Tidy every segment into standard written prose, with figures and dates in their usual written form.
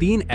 3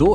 2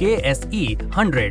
KSE 100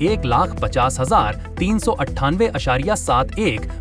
1,50,398.71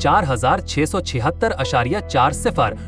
4,676.40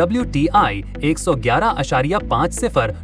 WTI 111.50